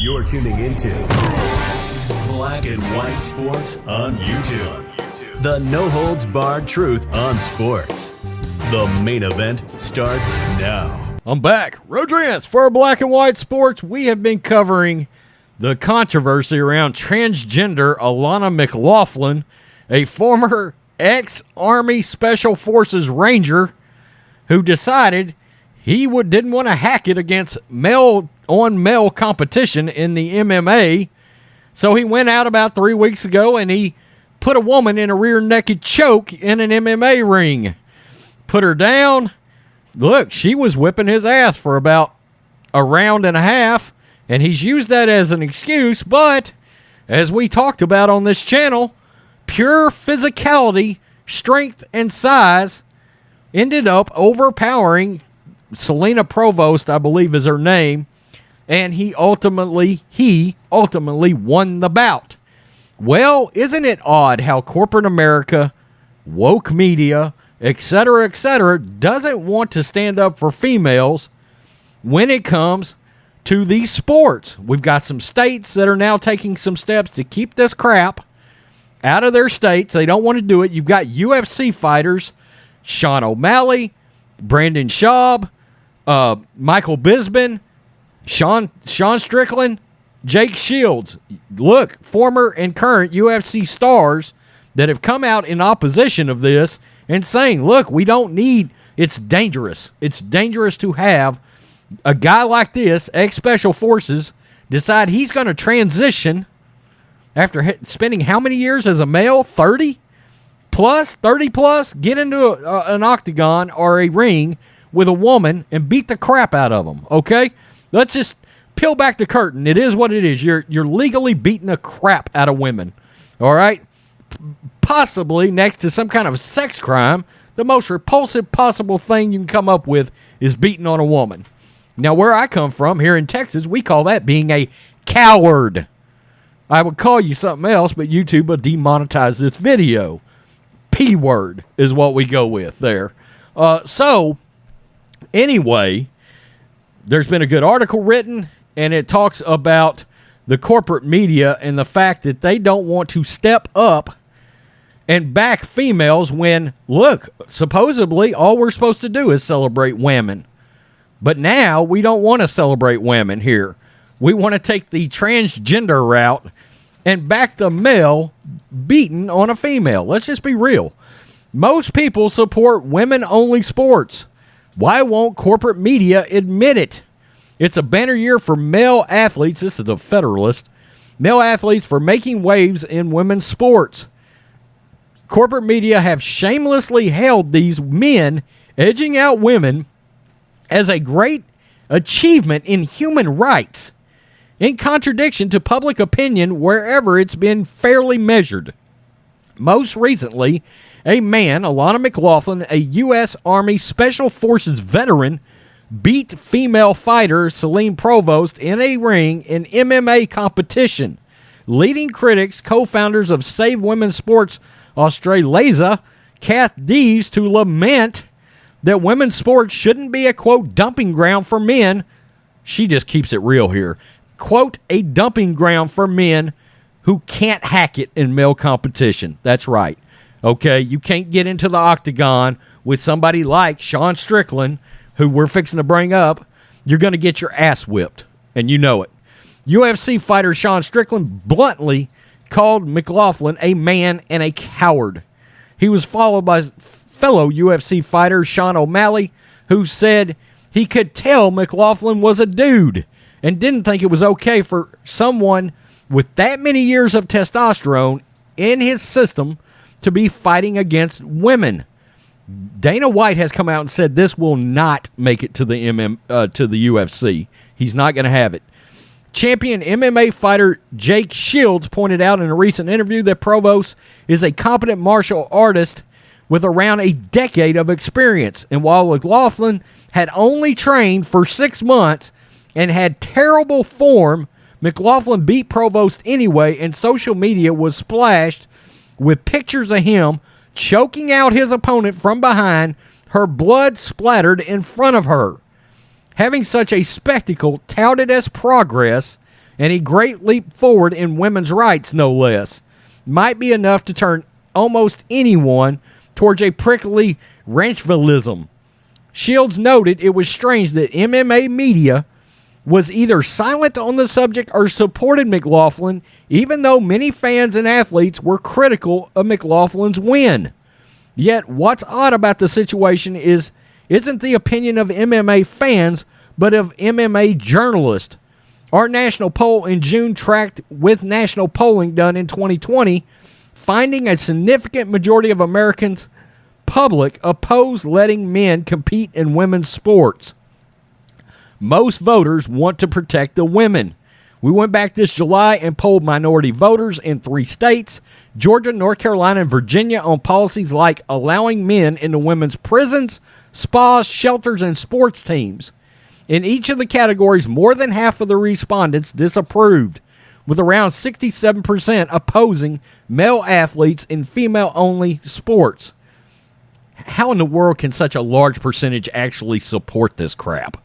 You're tuning into Black and White Sports on YouTube. The no-holds-barred truth on sports. The main event starts now. I'm back. Rodrance for Black and White Sports. We have been covering the controversy around transgender Alana McLaughlin, a former ex-Army Special Forces Ranger who decided he didn't want to hack it against male-on-male competition in the MMA. So he went out about 3 weeks ago and he put a woman in a rear naked choke in an MMA ring. Put her down. Look, she was whipping his ass for about a round and a half, and he's used that as an excuse, but as we talked about on this channel, pure physicality, strength, and size ended up overpowering Selena Provost, I believe is her name, and he ultimately won the bout. Well, isn't it odd how corporate America, woke media, etc., doesn't want to stand up for females when it comes to these sports? We've got some states that are now taking some steps to keep this crap out of their states. They don't want to do it. You've got UFC fighters, Sean O'Malley, Brandon Schaub, Michael Bisping, Sean Strickland, Jake Shields. Look, former and current UFC stars that have come out in opposition of this and saying, look, we don't need, it's dangerous. It's dangerous to have a guy like this, ex-Special Forces, decide he's going to transition after spending how many years as a male? 30 plus, get into an octagon or a ring with a woman and beat the crap out of them, okay? Let's just peel back the curtain. It is what it is. You're legally beating the crap out of women, all right? Possibly next to some kind of sex crime, the most repulsive possible thing you can come up with is beating on a woman. Now, where I come from, here in Texas, we call that being a coward. I would call you something else, but YouTube will demonetize this video. P-word is what we go with there. So, anyway, there's been a good article written, and it talks about the corporate media and the fact that they don't want to step up and back females when, look, supposedly all we're supposed to do is celebrate women. But now we don't want to celebrate women here. We want to take the transgender route and back the male beating on a female. Let's just be real. Most people support women-only sports. Why won't corporate media admit it? It's a banner year for male athletes. This is the Federalist. Male athletes for making waves in women's sports. Corporate media have shamelessly hailed these men edging out women as a great achievement in human rights, in contradiction to public opinion wherever it's been fairly measured. Most recently, a man, Alana McLaughlin, a U.S. Army Special Forces veteran, beat female fighter Selena Provost in a ring in MMA competition. Leading critics, co-founders of Save Women's Sports Australasia, Kath Dees, to lament that women's sports shouldn't be a, quote, dumping ground for men. She just keeps it real here. Quote, a dumping ground for men who can't hack it in male competition. That's right. Okay, you can't get into the octagon with somebody like Sean Strickland, who we're fixing to bring up. You're going to get your ass whipped, and you know it. UFC fighter Sean Strickland bluntly called McLaughlin a man and a coward. He was followed by fellow UFC fighter Sean O'Malley, who said he could tell McLaughlin was a dude and didn't think it was okay for someone with that many years of testosterone in his system to be fighting against women. Dana White has come out and said this will not make it to the UFC. He's not going to have it. Champion MMA fighter Jake Shields pointed out in a recent interview that Provost is a competent martial artist with around a decade of experience. And while McLaughlin had only trained for 6 months and had terrible form, McLaughlin beat Provost anyway, and social media was splashed with pictures of him choking out his opponent from behind, her blood splattered in front of her. Having such a spectacle touted as progress and a great leap forward in women's rights, no less, might be enough to turn almost anyone towards a prickly ranchvillism. Shields noted it was strange that MMA media was either silent on the subject or supported McLaughlin, even though many fans and athletes were critical of McLaughlin's win. Yet, what's odd about the situation isn't the opinion of MMA fans, but of MMA journalists. Our national poll in June tracked with national polling done in 2020, finding a significant majority of Americans' public oppose letting men compete in women's sports. Most voters want to protect the women. We went back this July and polled minority voters in 3 states, Georgia, North Carolina, and Virginia, on policies like allowing men into women's prisons, spas, shelters, and sports teams. In each of the categories, more than half of the respondents disapproved, with around 67% opposing male athletes in female-only sports. How in the world can such a large percentage actually support this crap?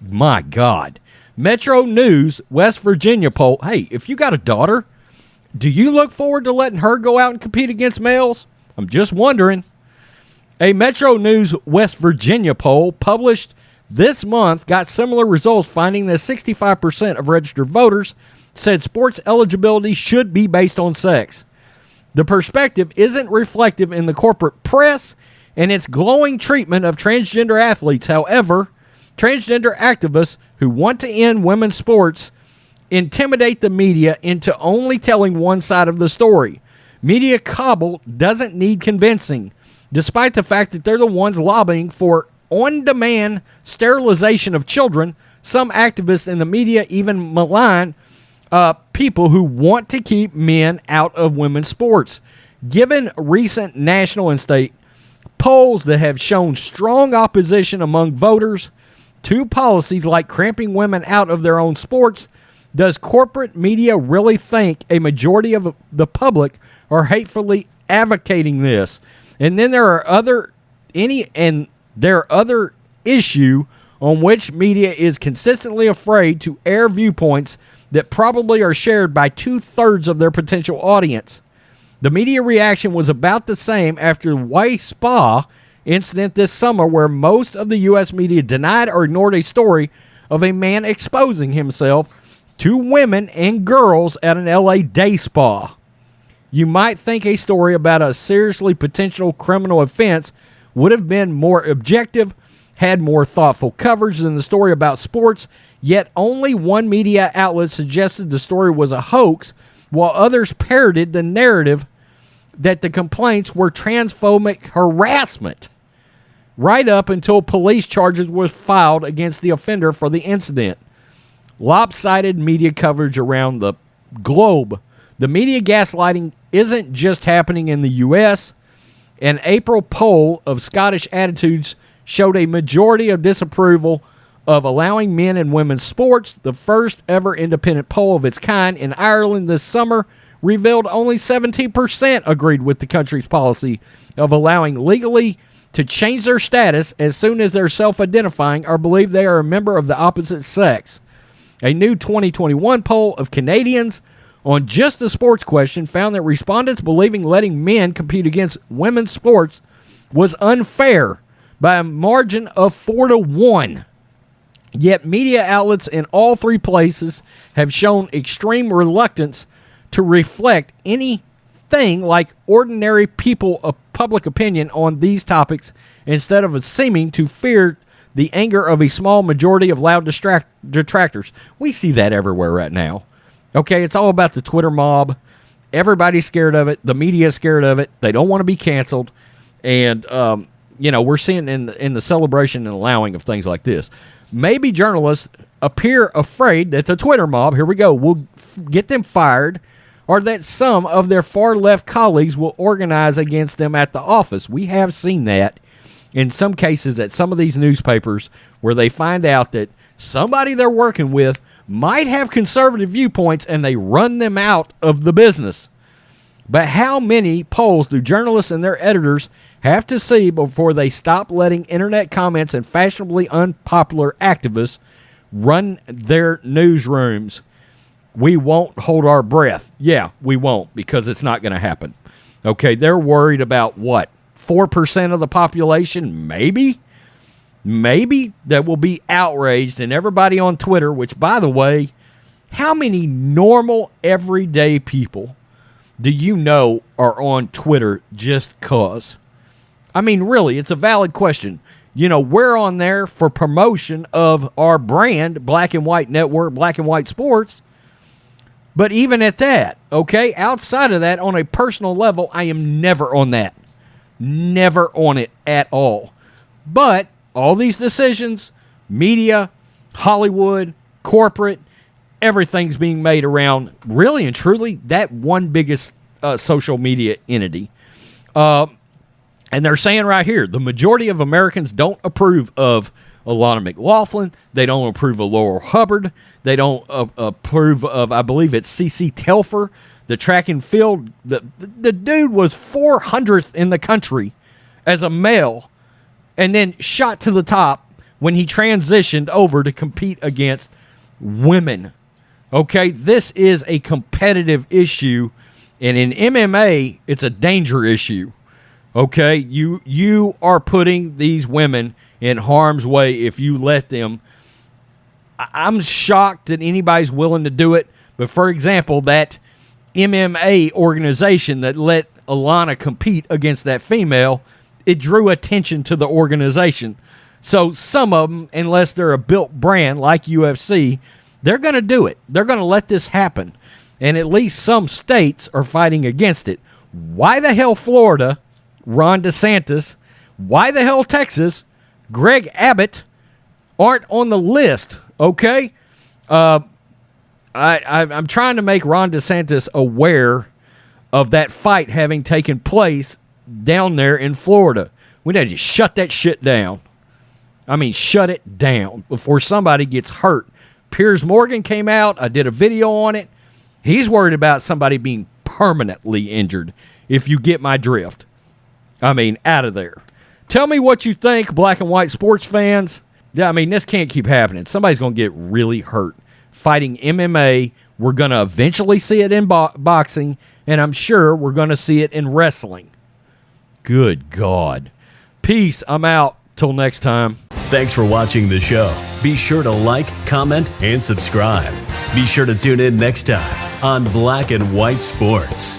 My God. Metro News, West Virginia poll. Hey, if you got a daughter, do you look forward to letting her go out and compete against males? I'm just wondering. A Metro News West Virginia poll published this month got similar results, finding that 65% of registered voters said sports eligibility should be based on sex. The perspective isn't reflective in the corporate press and its glowing treatment of transgender athletes. However, transgender activists who want to end women's sports intimidate the media into only telling one side of the story. Media cabal doesn't need convincing, despite the fact that they're the ones lobbying for on-demand sterilization of children. Some activists in the media even malign people who want to keep men out of women's sports. Given recent national and state polls that have shown strong opposition among voters to policies like cramping women out of their own sports, does corporate media really think a majority of the public are hatefully advocating this? And then there are other issue on which media is consistently afraid to air viewpoints that probably are shared by 2/3 of their potential audience. The media reaction was about the same after the Way Spa incident this summer, where most of the U.S. media denied or ignored a story of a man exposing himself to women and girls at an L.A. day spa. You might think a story about a seriously potential criminal offense would have been more objective, had more thoughtful coverage than the story about sports, yet only one media outlet suggested the story was a hoax, while others parroted the narrative that the complaints were transphobic harassment, right up until police charges were filed against the offender for the incident. Lopsided media coverage around the globe. The media gaslighting isn't just happening in the U.S. An April poll of Scottish attitudes showed a majority of disapproval of allowing men and women's sports. The first ever independent poll of its kind in Ireland this summer revealed only 17% agreed with the country's policy of allowing legally to change their status as soon as they're self-identifying or believe they are a member of the opposite sex. A new 2021 poll of Canadians on just the sports question found that respondents believing letting men compete against women's sports was unfair by a margin of 4-1. Yet media outlets in all 3 places have shown extreme reluctance to reflect anything like ordinary people of public opinion on these topics, instead of seeming to fear the anger of a small majority of loud detractors. We see that everywhere right now. Okay, it's all about the Twitter mob. Everybody's scared of it. The media's scared of it. They don't want to be canceled. And, we're seeing in the celebration and allowing of things like this. Maybe journalists appear afraid that the Twitter mob, here we go, will get them fired, or that some of their far-left colleagues will organize against them at the office. We have seen that in some cases at some of these newspapers, where they find out that somebody they're working with might have conservative viewpoints and they run them out of the business. But how many polls do journalists and their editors have to see before they stop letting internet comments and fashionably unpopular activists run their newsrooms? we won't hold our breath. Yeah, we won't, because it's not going to happen. Okay, they're worried about what? 4% of the population, maybe, that will be outraged, and everybody on Twitter, which, by the way, how many normal, everyday people do you know are on Twitter just cause? I mean, really, it's a valid question. You know, we're on there for promotion of our brand, Black and White Network, Black and White Sports. But even at that, okay, outside of that, on a personal level, I am never on that. Never on it at all. But all these decisions, media, Hollywood, corporate, everything's being made around, really and truly, that one biggest social media entity. And they're saying right here, the majority of Americans don't approve of Alana McLaughlin. They don't approve of Laurel Hubbard. They don't approve of, I believe it's CC Telfer, the track and field. The dude was 400th in the country as a male and then shot to the top when he transitioned over to compete against women. Okay, this is a competitive issue, and in MMA, it's a danger issue. Okay, you are putting these women in harm's way if you let them. I'm shocked that anybody's willing to do it, but for example, that MMA organization that let Alana compete against that female, it drew attention to the organization. So some of them, unless they're a built brand like UFC, they're going to do it. They're going to let this happen. And at least some states are fighting against it. Why the hell Florida, Ron DeSantis, why the hell Texas, Greg Abbott aren't on the list, okay? I'm trying to make Ron DeSantis aware of that fight having taken place down there in Florida. We need to shut that shit down. I mean, shut it down before somebody gets hurt. Piers Morgan came out. I did a video on it. He's worried about somebody being permanently injured, if you get my drift. I mean, out of there. Tell me what you think, Black and White sports fans. Yeah, I mean, this can't keep happening. Somebody's going to get really hurt fighting MMA. We're going to eventually see it in boxing, and I'm sure we're going to see it in wrestling. Good God. Peace. I'm out. Till next time. Thanks for watching the show. Be sure to like, comment, and subscribe. Be sure to tune in next time on Black and White Sports.